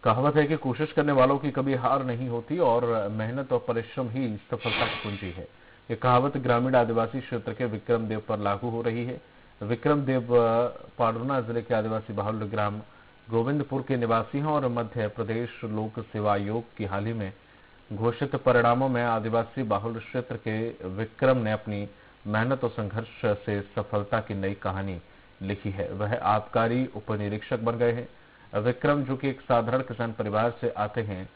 कहावत है कि कोशिश करने वालों की कभी हार नहीं होती और मेहनत और परिश्रम ही सफलता की कुंजी है। ये कहावत ग्रामीण आदिवासी क्षेत्र के विक्रम देव पर लागू हो रही है। विक्रम देव पाडुना जिले के आदिवासी बाहुल्य ग्राम गोविंदपुर के निवासी हैं और मध्य प्रदेश लोक सेवा आयोग की हाल ही में घोषित परिणामों में आदिवासी बाहुल्य क्षेत्र के विक्रम ने अपनी मेहनत और संघर्ष से सफलता की नई कहानी लिखी है। वह आबकारी उप निरीक्षक बन गए हैं। विक्रम, जो कि एक साधारण किसान परिवार से आते हैं,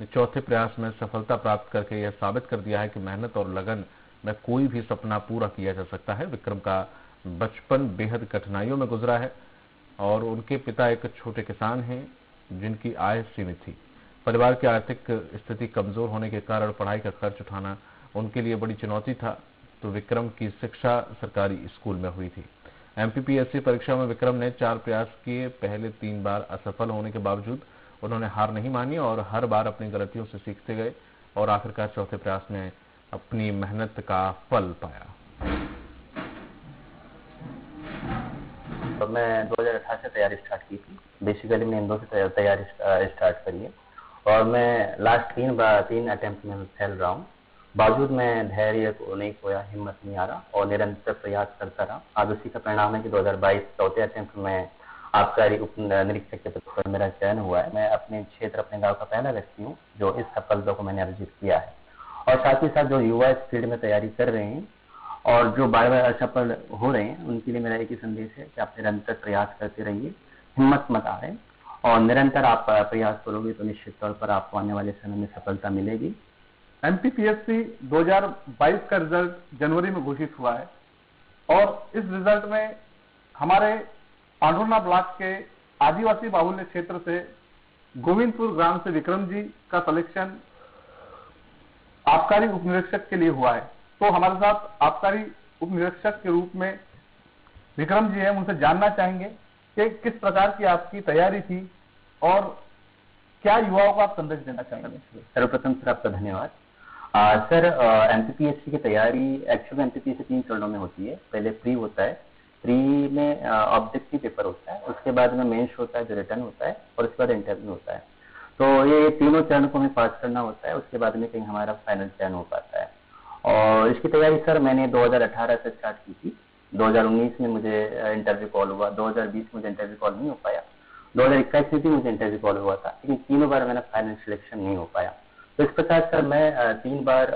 चौथे प्रयास में सफलता प्राप्त करके यह साबित कर दिया है कि मेहनत और लगन में कोई भी सपना पूरा किया जा सकता है। विक्रम का बचपन बेहद कठिनाइयों में गुजरा है और उनके पिता एक छोटे किसान हैं जिनकी आय सीमित थी। परिवार की आर्थिक स्थिति कमजोर होने के कारण पढ़ाई का खर्च उठाना उनके लिए बड़ी चुनौती था। तो विक्रम की शिक्षा सरकारी स्कूल में हुई थी। एमपीपीएससी परीक्षा में विक्रम ने 4 प्रयास किए। पहले 3 बार असफल होने के बावजूद उन्होंने हार नहीं मानी और हर बार अपनी गलतियों से सीखते गए और आखिरकार चौथे प्रयास में अपनी मेहनत का फल पाया। तो मैं 2018 से तैयारी स्टार्ट की थी। बेसिकली मैंने इंदौर से तैयारी स्टार्ट करी है और मैं लास्ट 3 अटेम्प्ट में फैल रहा हूँ। बावजूद मैं धैर्य को नहीं खोया, हिम्मत नहीं आ रहा और निरंतर प्रयास करता रहा। आज उसी का परिणाम है कि 2022 चौथे अटेम्प्ट में आबकारी उप निरीक्षक के पद पर मेरा चयन हुआ है। मैं अपने क्षेत्र, अपने गांव का पहला व्यक्ति हूँ जो इस सफलता को मैंने अर्जित किया है। और साथ ही साथ जो युवा इस फील्ड में तैयारी कर रहे हैं और जो बार बार असफल हो रहे हैं, उनके लिए मेरा एक ही संदेश है कि आप निरंतर प्रयास करते रहिए, हिम्मत मत हारें और निरंतर आप प्रयास करोगे तो निश्चित तौर पर आपको आने वाले समय में सफलता मिलेगी। एमपीपीएससी 2022 का रिजल्ट जनवरी में घोषित हुआ है और इस रिजल्ट में हमारे पांडुरना ब्लॉक के आदिवासी बाहुल्य क्षेत्र से गोविंदपुर ग्राम से विक्रम जी का सिलेक्शन आबकारी उप निरीक्षक के लिए हुआ है। तो हमारे साथ आबकारी उप निरीक्षक के रूप में विक्रम जी हैं, उनसे जानना चाहेंगे कि किस प्रकार की आपकी तैयारी थी और क्या युवाओं को आप संदेश देना चाहेंगे। सर्वप्रथम सर आपका धन्यवाद। सर, एमपीपीएससी की तैयारी एक्चुअली एमपीपीएससी 3 चरणों में होती है। पहले प्री होता है, प्री में ऑब्जेक्टिव पेपर होता है, उसके बाद में मेंस होता है जो रिटर्न होता है और उसके बाद इंटरव्यू होता है। तो ये तीनों चरण को हमें पास करना होता है, उसके बाद में कहीं हमारा फाइनल चयन हो पाता है। और इसकी तैयारी सर मैंने 2018 से स्टार्ट की थी। 2019 में मुझे इंटरव्यू कॉल हुआ, 2020 में मुझे इंटरव्यू कॉल नहीं हो पाया, 2021 में भी मुझे इंटरव्यू कॉल हुआ था, लेकिन तीनों बार मेरा फाइनल सिलेक्शन नहीं हो पाया। तो इस प्रकार सर मैं 3 बार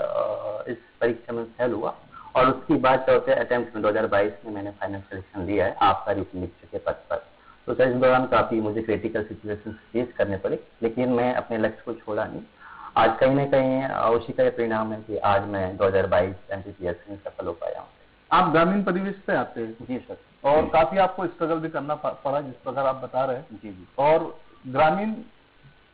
इस परीक्षा में फेल हुआ और उसके बाद चौथे अटेम्प्ट में 2022 में मैंने फाइनल सिलेक्शन लिया है आबकारी उप निरीक्षक के पद पर। तो सर इस दौरान काफी मुझे क्रिटिकल सिचुएशन फेस करने पड़े, लेकिन मैं अपने लक्ष्य को छोड़ा नहीं। आज कहीं ना कहीं उसी का परिणाम है कि आज मैं 2022 एमपीपीएससी में सफल हो पाया हूँ। आप ग्रामीण परिवेश से आते हैं? जी सर। और काफी आपको स्ट्रगल भी करना पड़ा जिस प्रकार आप बता रहे हैं। जी जी। और ग्रामीण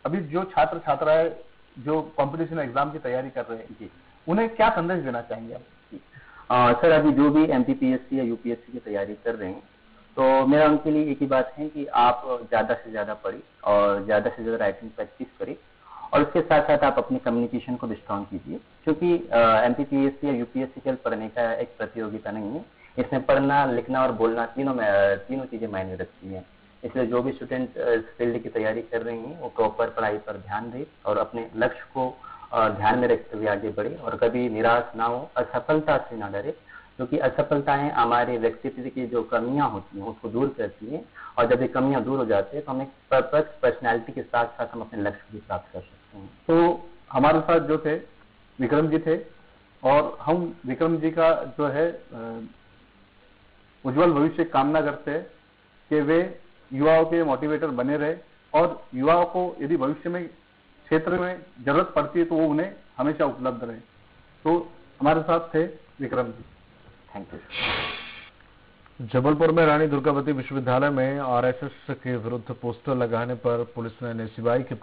अभी जो छात्र छात्राएं जो कंपटीशन एग्जाम की तैयारी कर रहे हैं, उन्हें क्या संदेश देना चाहेंगे आप? सर अभी जो भी एमपीपीएससी या यूपीएससी की तैयारी कर रहे हैं, तो मेरा उनके लिए एक ही बात है कि आप ज्यादा से ज्यादा पढ़िए और ज्यादा से ज्यादा राइटिंग प्रैक्टिस करें और उसके साथ साथ आप अपनी कम्युनिकेशन को भी स्ट्रॉन्ग कीजिए, क्योंकि एमपीपीएससी या यूपीएससी केवल पढ़ने का एक प्रतियोगिता नहीं है। इसमें पढ़ना, लिखना और बोलना तीनों चीजें मायने रखती हैं। इसलिए जो भी स्टूडेंट इस फील्ड की तैयारी कर रहे हैं वो प्रॉपर पढ़ाई पर ध्यान दें और अपने लक्ष्य को ध्यान में रखते हुए आगे बढ़े और कभी निराश ना हो, असफलता से ना डरे, क्योंकि असफलताएं हमारे व्यक्तित्व की जो कमियां होती हैं उसको दूर करती हैं और जब ये कमियां दूर हो जाती है तो हम एक परफेक्ट पर्सनैलिटी के साथ साथ हम अपने लक्ष्य भी प्राप्त कर सकते हैं। तो हमारे साथ जो थे विक्रम जी थे और हम विक्रम जी का जो है उज्जवल भविष्य कामना करते हैं कि वे युवाओं के मोटिवेटर बने रहे और युवाओं को यदि भविष्य में क्षेत्र में जरूरत पड़ती है तो वो उन्हें हमेशा उपलब्ध रहे। तो हमारे साथ थे विक्रम जी। Thank you. जबलपुर में रानी दुर्गावती विश्वविद्यालय में आरएसएस के विरुद्ध पोस्टर लगाने पर पुलिस ने सिपाही के